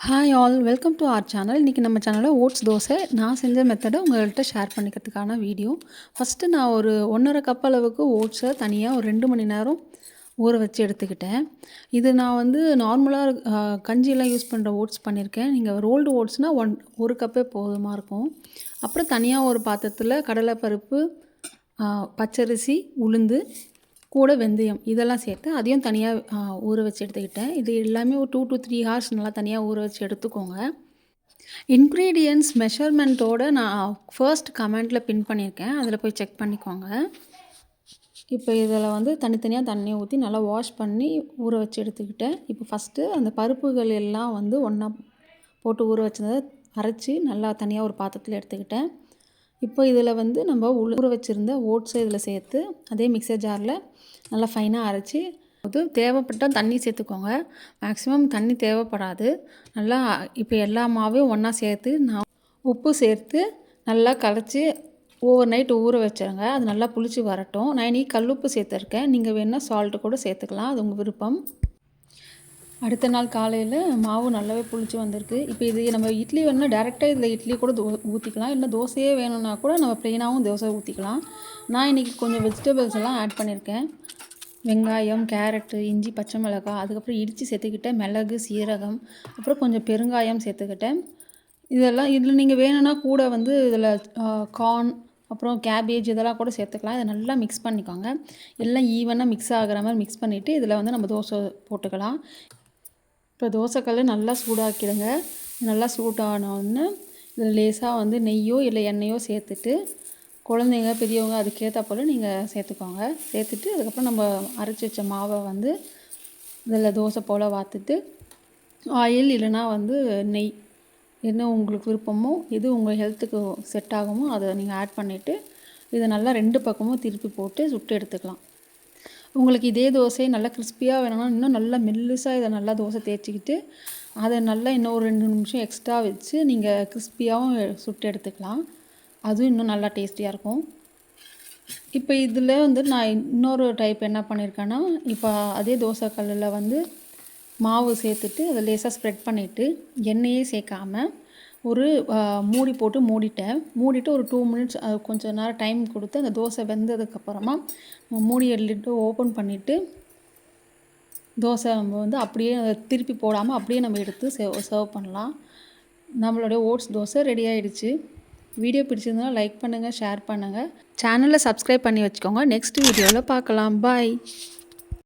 Hi all welcome to our channel. இன்றைக்கி நம்ம சேனலில் ஓட்ஸ் தோசை நான் செஞ்ச மெத்தடை உங்கள்கிட்ட ஷேர் பண்ணிக்கிறதுக்கான வீடியோ. ஃபஸ்ட்டு நான் ஒரு 1½ கப் அளவுக்கு ஓட்ஸை தனியாக ஒரு 2 மணி நேரம் ஊற வச்சு எடுத்துக்கிட்டேன். இது நான் வந்து நார்மலாக கஞ்சியெல்லாம் யூஸ் பண்ணுற ஓட்ஸ் பண்ணியிருக்கேன். நீங்கள் ரோல்டு ஓட்ஸ்னால் ஒரு கப்பே போதுமாக இருக்கும். அப்புறம் தனியாக ஒரு பாத்திரத்தில் கடலைப்பருப்பு, பச்சரிசி, உளுந்து, கூட வெந்தயம் இதெல்லாம் சேர்த்து அதையும் தனியாக ஊற வச்சு எடுத்துக்கிட்டேன். இது எல்லாமே ஒரு 2 to 3 ஹார்ஸ் நல்லா தனியாக ஊற வச்சு எடுத்துக்கோங்க. இன்க்ரீடியன்ட்ஸ் மெஷர்மெண்ட்டோடு நான் ஃபர்ஸ்ட் கமெண்ட்டில் பின் பண்ணியிருக்கேன், அதில் போய் செக் பண்ணிக்கோங்க. இப்போ இதில் வந்து தனித்தனியாக தண்ணி ஊற்றி நல்லா வாஷ் பண்ணி ஊற வச்சு எடுத்துக்கிட்டேன். இப்போ ஃபஸ்ட்டு அந்த பருப்புகள் எல்லாம் வந்து ஒன்றா போட்டு ஊற வச்சதை அரைச்சி நல்லா தனியாக ஒரு பாத்திரத்தில் எடுத்துக்கிட்டேன். இப்போ இதில் வந்து நம்ம ஊற வச்சுருந்த ஓட்ஸை இதில் சேர்த்து அதே மிக்சர் ஜாரில் நல்லா ஃபைனாக அரைச்சி அது தேவைப்பட்டால் தண்ணி சேர்த்துக்கோங்க. மேக்ஸிமம் தண்ணி தேவைப்படாது. நல்லா இப்போ எல்லா மாவையும் ஒன்றா சேர்த்து நான் உப்பு சேர்த்து நல்லா கரைச்சி ஓவர் நைட் ஊற வச்சுருங்க. அது நல்லா புளிச்சு வரட்டும். நான் இன்றைக்கி கல்லுப்பு சேர்த்துருக்கேன். நீங்கள் வேணால் சால்ட்டு கூட சேர்த்துக்கலாம், அது உங்கள் விருப்பம். அடுத்த நாள் காலையில் மாவு நல்லாவே புளிச்சு வந்திருக்கு. இப்போ இது நம்ம இட்லி வேணும்னா டேரெக்டாக இதில் இட்லி கூட ஊற்றிக்கலாம். இல்லை தோசையே வேணும்னா கூட நம்ம ப்ளெயினாகவும் தோசை ஊற்றிக்கலாம். நான் இன்றைக்கி கொஞ்சம் வெஜிடபிள்ஸ் எல்லாம் ஆட் பண்ணியிருக்கேன். வெங்காயம், கேரட்டு, இஞ்சி, பச்சை மிளகாய், அதுக்கப்புறம் இடித்து சேர்த்துக்கிட்டேன் மிளகு, சீரகம், அப்புறம் கொஞ்சம் பெருங்காயம் சேர்த்துக்கிட்டேன். இதெல்லாம் இதில் நீங்கள் வேணும்னா கூட வந்து இதில் கார்ன், அப்புறம் கேபேஜ் இதெல்லாம் கூட சேர்த்துக்கலாம். இதை நல்லா மிக்ஸ் பண்ணிக்கோங்க. எல்லாம் ஈவனாக மிக்ஸ் ஆகிற மாதிரி மிக்ஸ் பண்ணிவிட்டு இதில் வந்து நம்ம தோசை போட்டுக்கலாம். இப்போ தோசைக்கல் நல்லா சூடாக்கிடுங்க. நல்லா சூடானோடனே இதில் லேசாக வந்து நெய்யோ இல்லை எண்ணெயோ சேர்த்துட்டு குழந்தைங்க பெரியவங்க அதுக்கேற்ற போல் நீங்கள் சேர்த்துக்கோங்க. சேர்த்துட்டு அதுக்கப்புறம் நம்ம அரைச்சி வச்ச மாவை வந்து இதில் தோசை போல் வார்த்துட்டு ஆயில் இல்லைனா வந்து நெய் என்ன உங்களுக்கு விருப்பமோ எது உங்கள் ஹெல்த்துக்கு செட் ஆகுமோ அதை நீங்கள் ஆட் பண்ணிவிட்டு இதை நல்லா 2 பக்கமும் திருப்பி போட்டு சுட்டு எடுத்துக்கலாம். உங்களுக்கு இதே தோசை நல்லா கிறிஸ்பியாக வேணும்னா இன்னும் நல்லா மெல்லுசாக இதை நல்லா தோசை தேய்ச்சிக்கிட்டு அதை நல்லா இன்னும் ஒரு 2 நிமிஷம் எக்ஸ்ட்ரா வச்சு நீங்கள் கிறிஸ்பியாகவும் சுட்டு எடுத்துக்கலாம். அதுவும் இன்னும் நல்லா டேஸ்டியாக இருக்கும். இப்போ இதில் வந்து நான் இன்னொரு டைப் என்ன பண்ணியிருக்கேன்னா, இப்போ அதே தோசை கல்லில் வந்து மாவு சேர்த்துட்டு அதை லேசாக ஸ்ப்ரெட் பண்ணிவிட்டு எண்ணெயே சேர்க்காம ஒரு மூடி போட்டு மூடிட்டு ஒரு 2 மினிட்ஸ் கொஞ்சம் நேரம் டைம் கொடுத்து அந்த தோசை வெந்ததுக்கப்புறமா மூடியை லிட்டு ஓப்பன் பண்ணிவிட்டு தோசை நம்ம வந்து அப்படியே திருப்பி போடாமல் அப்படியே நம்ம எடுத்து சர்வ் பண்ணலாம். நம்மளுடைய ஓட்ஸ் தோசை ரெடி ஆகிடுச்சு. வீடியோ பிடிச்சிருந்தால் லைக் பண்ணுங்கள், ஷேர் பண்ணுங்கள், சேனலை சப்ஸ்கிரைப் பண்ணி வச்சுக்கோங்க. நெக்ஸ்ட் வீடியோவில் பார்க்கலாம். பாய்.